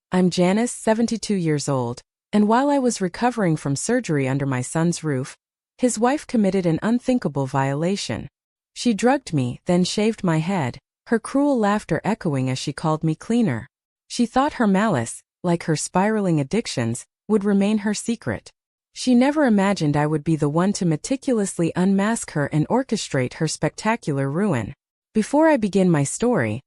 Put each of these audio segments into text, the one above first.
I'm Janice, 72 years old, and while I was recovering from surgery under my son's roof, his wife committed an unthinkable violation. She drugged me, then shaved my head, her cruel laughter echoing as she called me cleaner. She thought her malice, like her spiraling addictions, would remain her secret. She never imagined I would be the one to meticulously unmask her and orchestrate her spectacular ruin. Before I begin my story,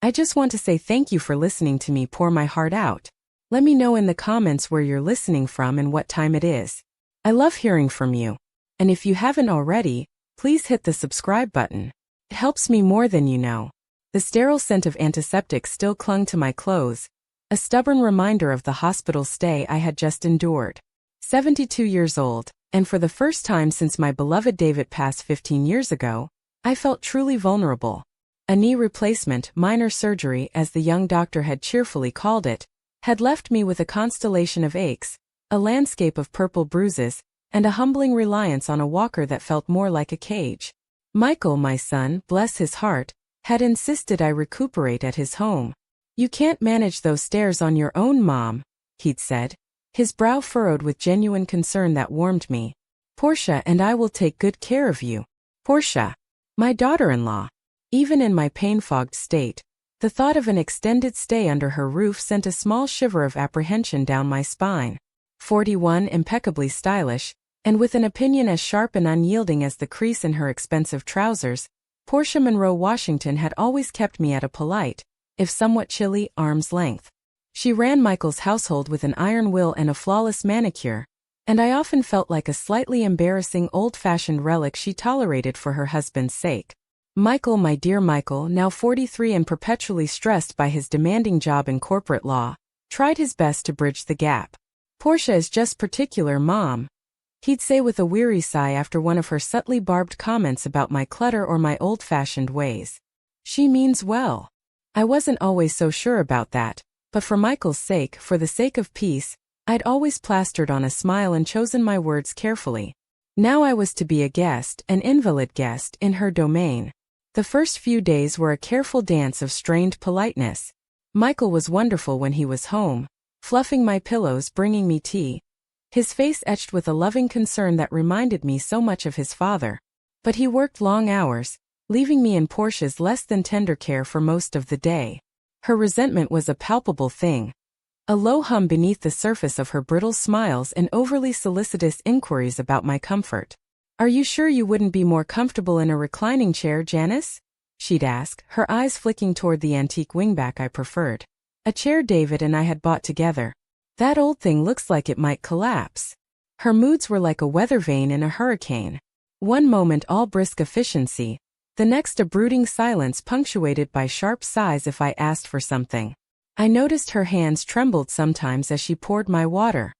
I just want to say thank you for listening to me pour my heart out. Let me know in the comments where you're listening from and what time it is. I love hearing from you. And if you haven't already, please hit the subscribe button. It helps me more than you know. The sterile scent of antiseptic still clung to my clothes, a stubborn reminder of the hospital stay I had just endured. 72 years old, and for the first time since my beloved David passed 15 years ago, I felt truly vulnerable. A knee replacement, minor surgery as the young doctor had cheerfully called it, had left me with a constellation of aches, a landscape of purple bruises, and a humbling reliance on a walker that felt more like a cage. Michael, my son, bless his heart, had insisted I recuperate at his home. "You can't manage those stairs on your own, Mom," he'd said, his brow furrowed with genuine concern that warmed me. "Portia and I will take good care of you." Portia, my daughter-in-law. Even in my pain-fogged state, the thought of an extended stay under her roof sent a small shiver of apprehension down my spine. 41, impeccably stylish, and with an opinion as sharp and unyielding as the crease in her expensive trousers, Portia Monroe Washington had always kept me at a polite, if somewhat chilly, arm's length. She ran Michael's household with an iron will and a flawless manicure, and I often felt like a slightly embarrassing old-fashioned relic she tolerated for her husband's sake. Michael, my dear Michael, now 43 and perpetually stressed by his demanding job in corporate law, tried his best to bridge the gap. "Portia is just particular, Mom," he'd say with a weary sigh after one of her subtly barbed comments about my clutter or my old-fashioned ways. "She means well." I wasn't always so sure about that, but for Michael's sake, for the sake of peace, I'd always plastered on a smile and chosen my words carefully. Now I was to be a guest, an invalid guest, in her domain. The first few days were a careful dance of strained politeness. Michael was wonderful when he was home, fluffing my pillows, bringing me tea, his face etched with a loving concern that reminded me so much of his father. But he worked long hours, leaving me in Portia's less than tender care for most of the day. Her resentment was a palpable thing, a low hum beneath the surface of her brittle smiles and overly solicitous inquiries about my comfort. "Are you sure you wouldn't be more comfortable in a reclining chair, Janice?" she'd ask, her eyes flicking toward the antique wingback I preferred. A chair David and I had bought together. "That old thing looks like it might collapse." Her moods were like a weather vane in a hurricane. One moment all brisk efficiency, the next a brooding silence punctuated by sharp sighs if I asked for something. I noticed her hands trembled sometimes as she poured my water.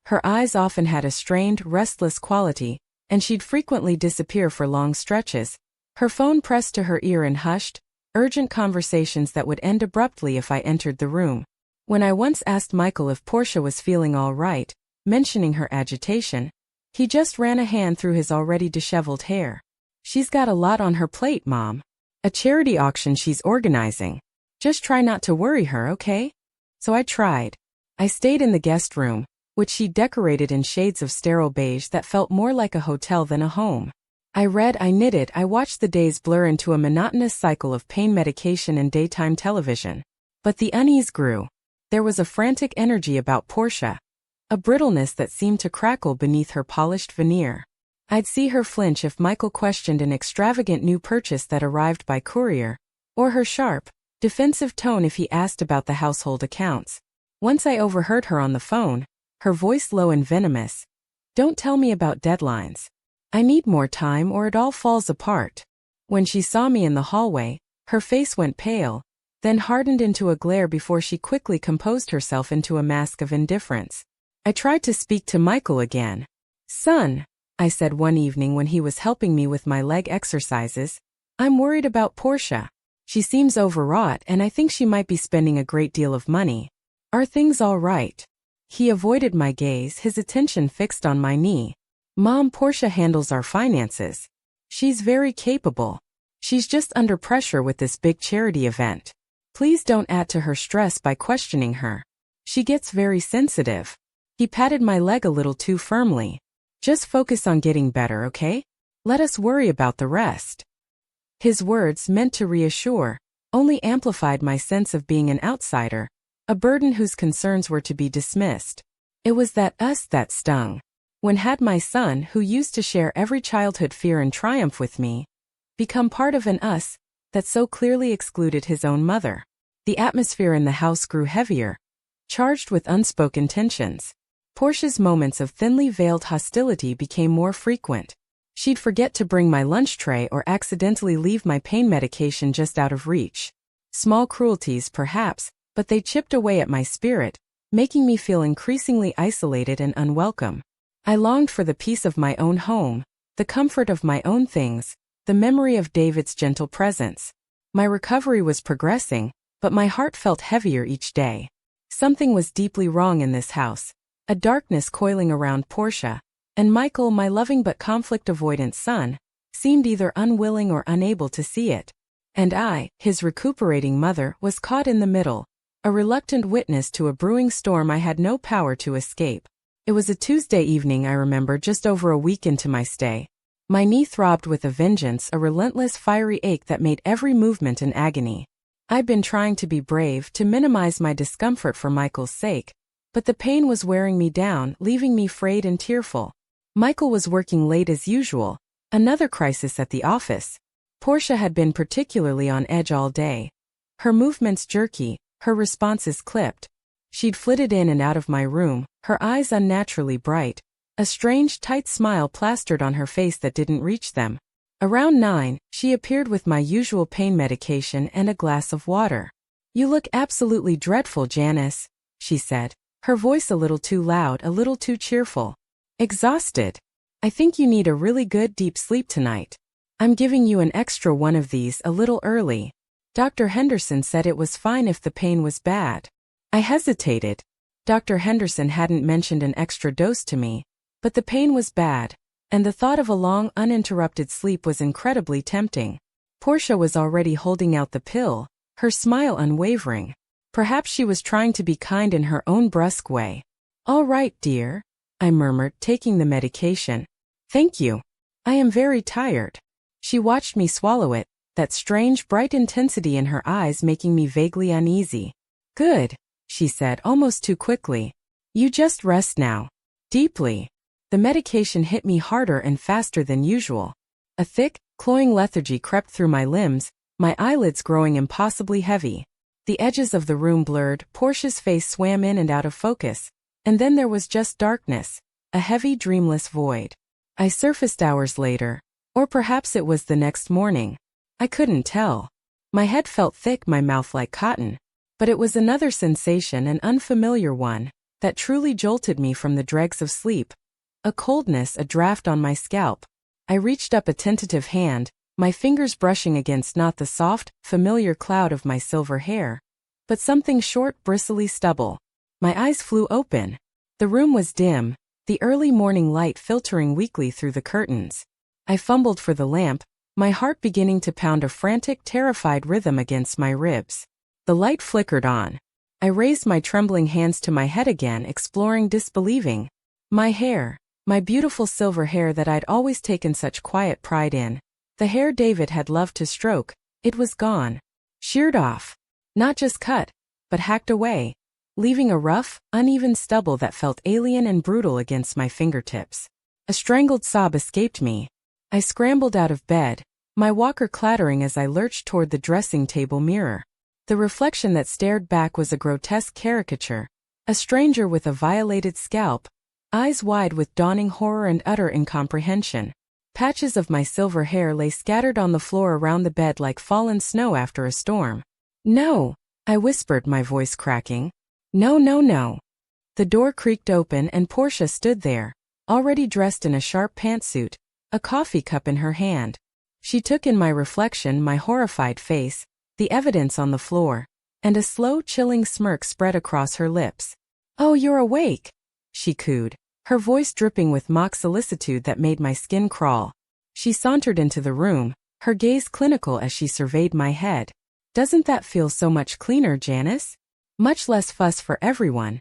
Her eyes often had a strained, restless quality, and she'd frequently disappear for long stretches, her phone pressed to her ear in hushed, urgent conversations that would end abruptly if I entered the room. When I once asked Michael if Portia was feeling all right, mentioning her agitation, he just ran a hand through his already disheveled hair. "She's got a lot on her plate, Mom. A charity auction she's organizing. Just try not to worry her, okay?" So I tried. I stayed in the guest room, which she decorated in shades of sterile beige that felt more like a hotel than a home. I read, I knitted, I watched the days blur into a monotonous cycle of pain medication and daytime television. But the unease grew. There was a frantic energy about Portia, a brittleness that seemed to crackle beneath her polished veneer. I'd see her flinch if Michael questioned an extravagant new purchase that arrived by courier, or her sharp, defensive tone if he asked about the household accounts. Once I overheard her on the phone, her voice low and venomous. "Don't tell me about deadlines. I need more time or it all falls apart." When she saw me in the hallway, her face went pale, then hardened into a glare before she quickly composed herself into a mask of indifference. I tried to speak to Michael again. "Son," I said one evening when he was helping me with my leg exercises, "I'm worried about Portia. She seems overwrought and I think she might be spending a great deal of money. Are things all right?" He avoided my gaze, his attention fixed on my knee. "Mom, Portia handles our finances. She's very capable. She's just under pressure with this big charity event. Please don't add to her stress by questioning her. She gets very sensitive. He patted my leg a little too firmly. Just focus on getting better, okay? Let us worry about the rest. His words, meant to reassure, only amplified my sense of being an outsider, a burden whose concerns were to be dismissed. It was that us that stung. When had my son, who used to share every childhood fear and triumph with me, become part of an us that so clearly excluded his own mother? The atmosphere in the house grew heavier, charged with unspoken tensions. Portia's moments of thinly veiled hostility became more frequent. She'd forget to bring my lunch tray or accidentally leave my pain medication just out of reach. Small cruelties, perhaps, but they chipped away at my spirit, making me feel increasingly isolated and unwelcome. I longed for the peace of my own home, the comfort of my own things, the memory of David's gentle presence. My recovery was progressing, but my heart felt heavier each day. Something was deeply wrong in this house, a darkness coiling around Portia, and Michael, my loving but conflict-avoidant son, seemed either unwilling or unable to see it. And I, his recuperating mother, was caught in the middle, a reluctant witness to a brewing storm I had no power to escape. It was a Tuesday evening, I remember, just over a week into my stay. My knee throbbed with a vengeance, a relentless fiery ache that made every movement an agony. I'd been trying to be brave, to minimize my discomfort for Michael's sake, but the pain was wearing me down, leaving me frayed and tearful. Michael was working late as usual, another crisis at the office. Portia had been particularly on edge all day. Her movements jerky, her responses clipped. She'd flitted in and out of my room, her eyes unnaturally bright, a strange tight smile plastered on her face that didn't reach them. Around 9, she appeared with my usual pain medication and a glass of water. "You look absolutely dreadful, Janice," she said, her voice a little too loud, a little too cheerful. "Exhausted. I think you need a really good deep sleep tonight. I'm giving you an extra one of these a little early. Dr. Henderson said it was fine if the pain was bad." I hesitated. Dr. Henderson hadn't mentioned an extra dose to me, but the pain was bad, and the thought of a long, uninterrupted sleep was incredibly tempting. Portia was already holding out the pill, her smile unwavering. Perhaps she was trying to be kind in her own brusque way. "All right, dear," I murmured, taking the medication. "Thank you. I am very tired." She watched me swallow it, that strange, bright intensity in her eyes making me vaguely uneasy. "Good," she said almost too quickly. "You just rest now." Deeply. The medication hit me harder and faster than usual. A thick, cloying lethargy crept through my limbs, my eyelids growing impossibly heavy. The edges of the room blurred, Portia's face swam in and out of focus, and then there was just darkness, a heavy, dreamless void. I surfaced hours later, or perhaps it was the next morning. I couldn't tell. My head felt thick, my mouth like cotton. But it was another sensation, an unfamiliar one, that truly jolted me from the dregs of sleep. A coldness, a draft on my scalp. I reached up a tentative hand, my fingers brushing against not the soft, familiar cloud of my silver hair, but something short, bristly stubble. My eyes flew open. The room was dim, the early morning light filtering weakly through the curtains. I fumbled for the lamp, my heart beginning to pound a frantic, terrified rhythm against my ribs. The light flickered on. I raised my trembling hands to my head again, exploring, disbelieving. My hair, my beautiful silver hair that I'd always taken such quiet pride in, the hair David had loved to stroke, it was gone. Sheared off. Not just cut, but hacked away, leaving a rough, uneven stubble that felt alien and brutal against my fingertips. A strangled sob escaped me. I scrambled out of bed, my walker clattering as I lurched toward the dressing table mirror. The reflection that stared back was a grotesque caricature, a stranger with a violated scalp, eyes wide with dawning horror and utter incomprehension. Patches of my silver hair lay scattered on the floor around the bed like fallen snow after a storm. "No," I whispered, my voice cracking. "No, no, no." The door creaked open and Portia stood there, already dressed in a sharp pantsuit, a coffee cup in her hand. She took in my reflection, my horrified face, the evidence on the floor, and a slow, chilling smirk spread across her lips. "Oh, you're awake," she cooed, her voice dripping with mock solicitude that made my skin crawl. She sauntered into the room, her gaze clinical as she surveyed my head. "Doesn't that feel so much cleaner, Janice?" Much less fuss for everyone.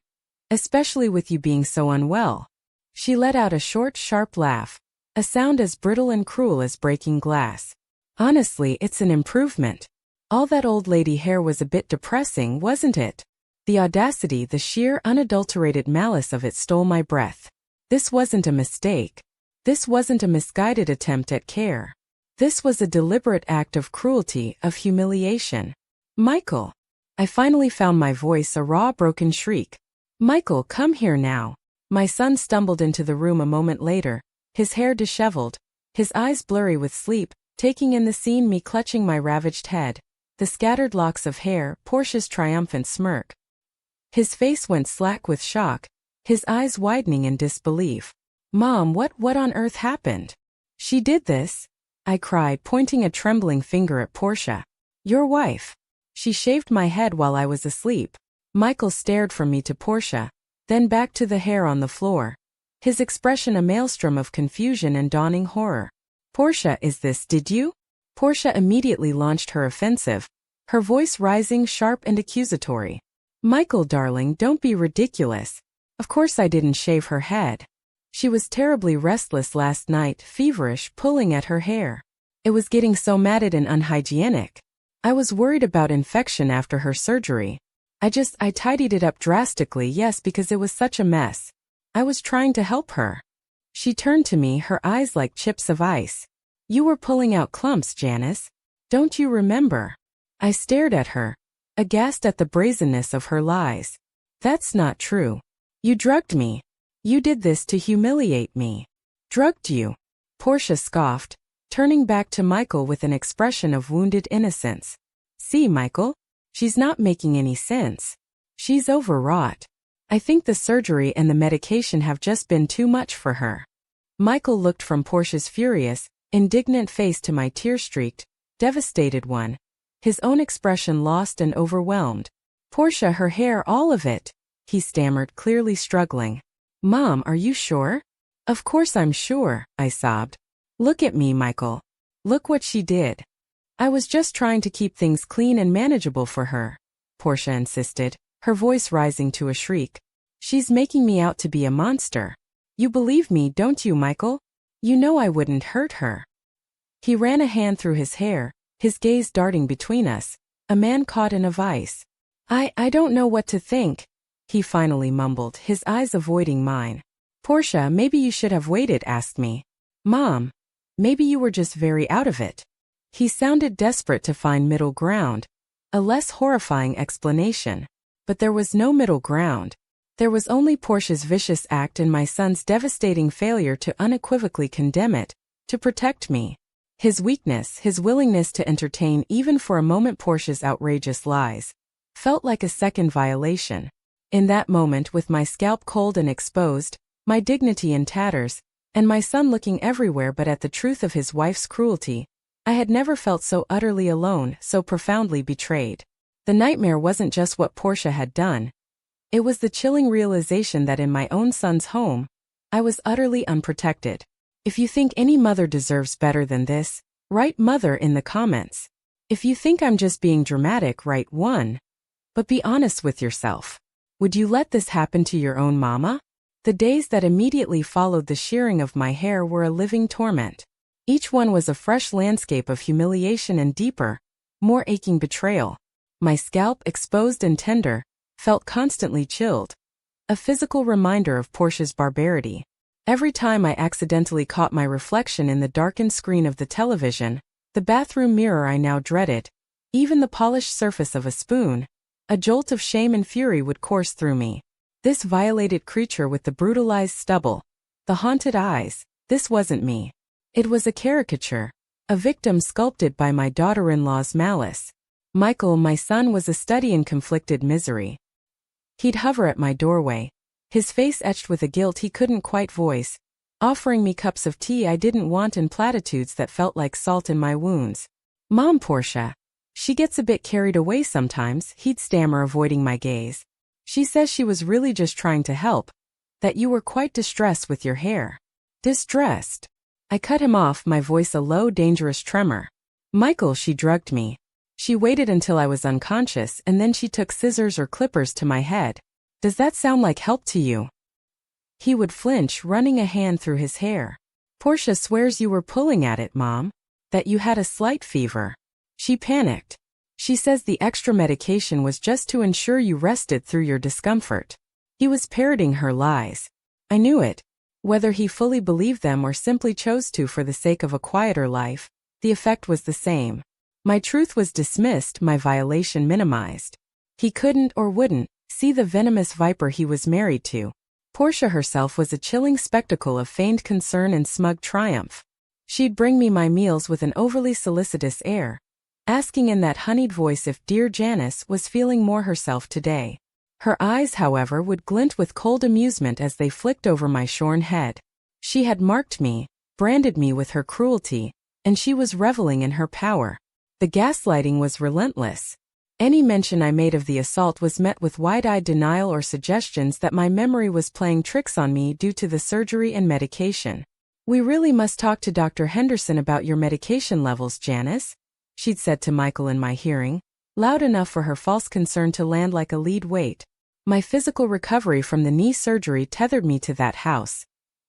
Especially with you being so unwell. She let out a short, sharp laugh, a sound as brittle and cruel as breaking glass. Honestly, it's an improvement. All that old lady hair was a bit depressing, wasn't it? The audacity, the sheer, unadulterated malice of it stole my breath. This wasn't a mistake. This wasn't a misguided attempt at care. This was a deliberate act of cruelty, of humiliation. Michael. I finally found my voice, a raw, broken shriek. Michael, come here now. My son stumbled into the room a moment later, his hair disheveled, his eyes blurry with sleep, taking in the scene, me clutching my ravaged head, the scattered locks of hair, Portia's triumphant smirk. His face went slack with shock, his eyes widening in disbelief. Mom, what on earth happened? She did this? I cried, pointing a trembling finger at Portia. Your wife. She shaved my head while I was asleep. Michael stared from me to Portia, then back to the hair on the floor, his expression a maelstrom of confusion and dawning horror. Portia, did you? Portia immediately launched her offensive, her voice rising sharp and accusatory. Michael, darling, don't be ridiculous. Of course I didn't shave her head. She was terribly restless last night, feverish, pulling at her hair. It was getting so matted and unhygienic. I was worried about infection after her surgery. I tidied it up drastically, yes, because it was such a mess. I was trying to help her. She turned to me, her eyes like chips of ice. You were pulling out clumps, Janice. Don't you remember? I stared at her, aghast at the brazenness of her lies. That's not true. You drugged me. You did this to humiliate me. Drugged you? Portia scoffed, turning back to Michael with an expression of wounded innocence. See, Michael? She's not making any sense. She's overwrought. I think the surgery and the medication have just been too much for her. Michael looked from Portia's furious, indignant face to my tear-streaked, devastated one, his own expression lost and overwhelmed. Portia, her hair, all of it, he stammered, clearly struggling. Mom, are you sure? Of course I'm sure, I sobbed. Look at me, Michael. Look what she did. I was just trying to keep things clean and manageable for her, Portia insisted, her voice rising to a shriek. She's making me out to be a monster. You believe me, don't you, Michael? You know I wouldn't hurt her. He ran a hand through his hair, his gaze darting between us, a man caught in a vice. I don't know what to think, he finally mumbled, his eyes avoiding mine. Portia, maybe you should have waited, asked me. Mom, maybe you were just very out of it. He sounded desperate to find middle ground, a less horrifying explanation. But there was no middle ground. There was only Portia's vicious act and my son's devastating failure to unequivocally condemn it, to protect me. His weakness, his willingness to entertain even for a moment Portia's outrageous lies, felt like a second violation. In that moment, with my scalp cold and exposed, my dignity in tatters, and my son looking everywhere but at the truth of his wife's cruelty, I had never felt so utterly alone, so profoundly betrayed. The nightmare wasn't just what Portia had done. It was the chilling realization that in my own son's home, I was utterly unprotected. If you think any mother deserves better than this, write mother in the comments. If you think I'm just being dramatic, write 1. But be honest with yourself. Would you let this happen to your own mama? The days that immediately followed the shearing of my hair were a living torment. Each one was a fresh landscape of humiliation and deeper, more aching betrayal. My scalp, exposed and tender, felt constantly chilled. A physical reminder of Portia's barbarity. Every time I accidentally caught my reflection in the darkened screen of the television, the bathroom mirror I now dreaded, even the polished surface of a spoon, a jolt of shame and fury would course through me. This violated creature with the brutalized stubble, the haunted eyes, this wasn't me. It was a caricature, a victim sculpted by my daughter-in-law's malice. Michael, my son, was a study in conflicted misery. He'd hover at my doorway, his face etched with a guilt he couldn't quite voice, offering me cups of tea I didn't want and platitudes that felt like salt in my wounds. Mom, Portia. She gets a bit carried away sometimes, he'd stammer, avoiding my gaze. She says she was really just trying to help, that you were quite distressed with your hair. Distressed? I cut him off, my voice a low, dangerous tremor. Michael, she drugged me. She waited until I was unconscious and then she took scissors or clippers to my head. Does that sound like help to you? He would flinch, running a hand through his hair. Portia swears you were pulling at it, Mom. That you had a slight fever. She panicked. She says the extra medication was just to ensure you rested through your discomfort. He was parroting her lies. I knew it. Whether he fully believed them or simply chose to for the sake of a quieter life, the effect was the same. My truth was dismissed, my violation minimized. He couldn't or wouldn't see the venomous viper he was married to. Portia herself was a chilling spectacle of feigned concern and smug triumph. She'd bring me my meals with an overly solicitous air, asking in that honeyed voice if dear Janice was feeling more herself today. Her eyes, however, would glint with cold amusement as they flicked over my shorn head. She had marked me, branded me with her cruelty, and she was reveling in her power. The gaslighting was relentless. Any mention I made of the assault was met with wide-eyed denial or suggestions that my memory was playing tricks on me due to the surgery and medication. We really must talk to Dr. Henderson about your medication levels, Janice, she'd said to Michael in my hearing, loud enough for her false concern to land like a lead weight. My physical recovery from the knee surgery tethered me to that house,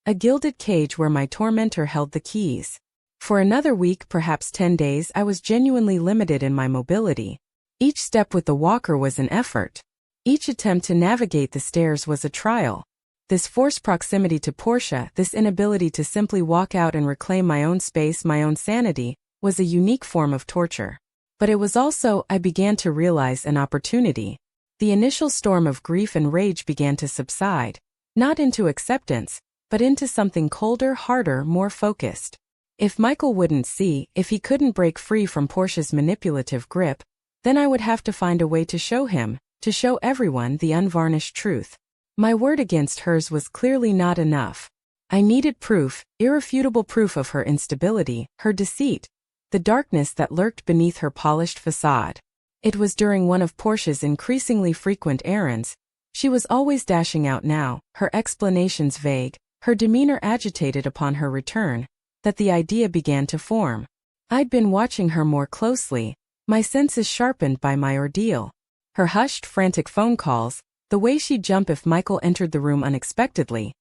a gilded cage where my tormentor held the keys. For another week, perhaps 10 days, I was genuinely limited in my mobility. Each step with the walker was an effort. Each attempt to navigate the stairs was a trial. This forced proximity to Portia, this inability to simply walk out and reclaim my own space, my own sanity, was a unique form of torture. But it was also, I began to realize, an opportunity. The initial storm of grief and rage began to subside, not into acceptance, but into something colder, harder, more focused. If Michael wouldn't see, if he couldn't break free from Portia's manipulative grip, then I would have to find a way to show him, to show everyone the unvarnished truth. My word against hers was clearly not enough. I needed proof, irrefutable proof of her instability, her deceit, the darkness that lurked beneath her polished facade. It was during one of Portia's increasingly frequent errands, she was always dashing out now, her explanations vague, her demeanor agitated upon her return, that the idea began to form. I'd been watching her more closely, my senses sharpened by my ordeal. Her hushed, frantic phone calls, the way she'd jump if Michael entered the room unexpectedly,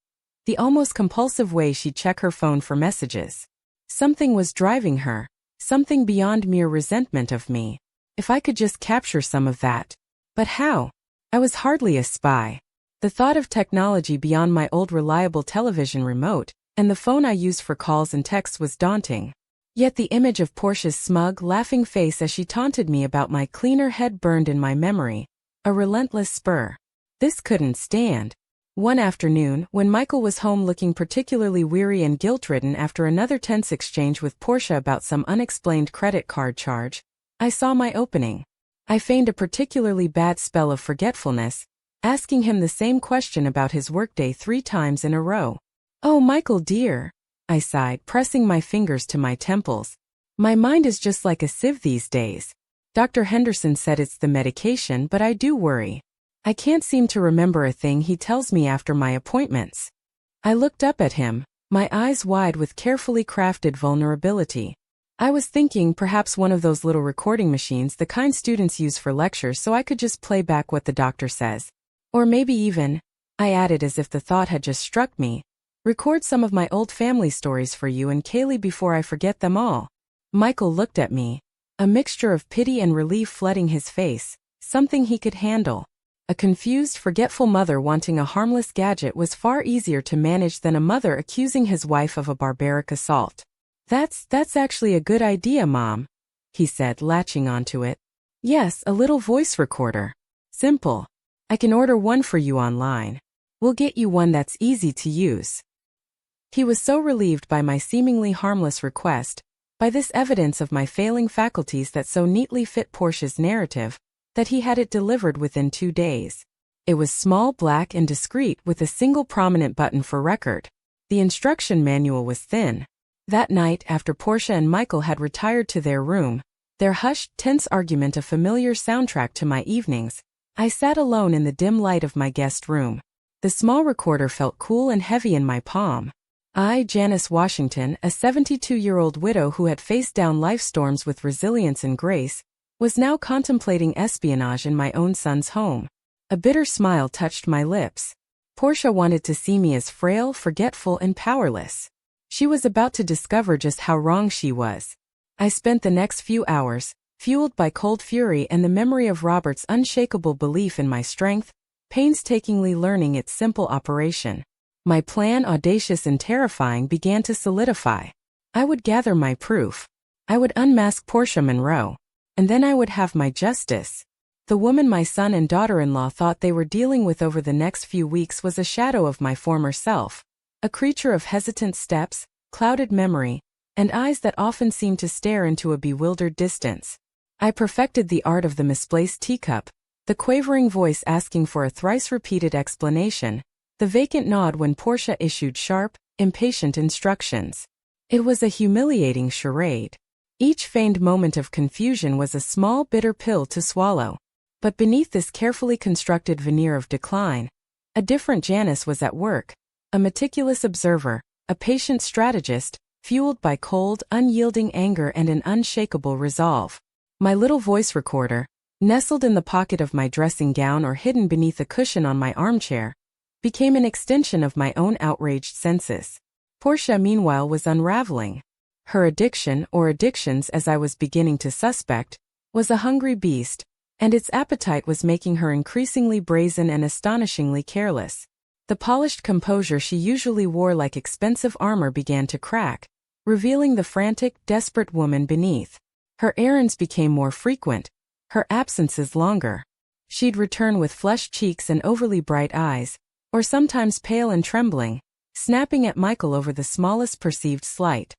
the almost compulsive way she'd check her phone for messages. Something was driving her, something beyond mere resentment of me. If I could just capture some of that. But how? I was hardly a spy. The thought of technology beyond my old reliable television remote, and the phone I used for calls and texts was daunting. Yet the image of Portia's smug, laughing face as she taunted me about my cleaner head burned in my memory, a relentless spur. This couldn't stand. One afternoon, when Michael was home looking particularly weary and guilt-ridden after another tense exchange with Portia about some unexplained credit card charge, I saw my opening. I feigned a particularly bad spell of forgetfulness, asking him the same question about his workday 3 times in a row. "Oh, Michael dear," I sighed, pressing my fingers to my temples. "My mind is just like a sieve these days. Dr. Henderson said it's the medication, but I do worry. I can't seem to remember a thing he tells me after my appointments." I looked up at him, my eyes wide with carefully crafted vulnerability. I was thinking perhaps one of those little recording machines, the kind students use for lectures, so I could just play back what the doctor says. Or maybe even, I added as if the thought had just struck me, record some of my old family stories for you and Kaylee before I forget them all. Michael looked at me, a mixture of pity and relief flooding his face, something he could handle. A confused, forgetful mother wanting a harmless gadget was far easier to manage than a mother accusing his wife of a barbaric assault. That's actually a good idea, Mom," he said, latching onto it. "Yes, a little voice recorder. Simple. I can order one for you online. We'll get you one that's easy to use." He was so relieved by my seemingly harmless request, by this evidence of my failing faculties that so neatly fit Portia's narrative, that he had it delivered within 2 days. It was small, black, and discreet with a single prominent button for record. The instruction manual was thin. That night, after Portia and Michael had retired to their room, their hushed, tense argument a familiar soundtrack to my evenings, I sat alone in the dim light of my guest room. The small recorder felt cool and heavy in my palm. I, Janice Washington, a 72-year-old widow who had faced down life storms with resilience and grace, was now contemplating espionage in my own son's home. A bitter smile touched my lips. Portia wanted to see me as frail, forgetful, and powerless. She was about to discover just how wrong she was. I spent the next few hours, fueled by cold fury and the memory of Robert's unshakable belief in my strength, painstakingly learning its simple operation. My plan, audacious and terrifying, began to solidify. I would gather my proof. I would unmask Portia Monroe. And then I would have my justice. The woman my son and daughter-in-law thought they were dealing with over the next few weeks was a shadow of my former self. A creature of hesitant steps, clouded memory, and eyes that often seemed to stare into a bewildered distance. I perfected the art of the misplaced teacup, the quavering voice asking for a thrice-repeated explanation, the vacant nod when Portia issued sharp, impatient instructions. It was a humiliating charade. Each feigned moment of confusion was a small bitter pill to swallow. But beneath this carefully constructed veneer of decline, a different Janice was at work, a meticulous observer, a patient strategist, fueled by cold, unyielding anger and an unshakable resolve. My little voice recorder, nestled in the pocket of my dressing gown or hidden beneath a cushion on my armchair, became an extension of my own outraged senses. Portia, meanwhile, was unraveling. Her addiction, or addictions as I was beginning to suspect, was a hungry beast, and its appetite was making her increasingly brazen and astonishingly careless. The polished composure she usually wore like expensive armor began to crack, revealing the frantic, desperate woman beneath. Her errands became more frequent, her absences longer. She'd return with flushed cheeks and overly bright eyes, or sometimes pale and trembling, snapping at Michael over the smallest perceived slight.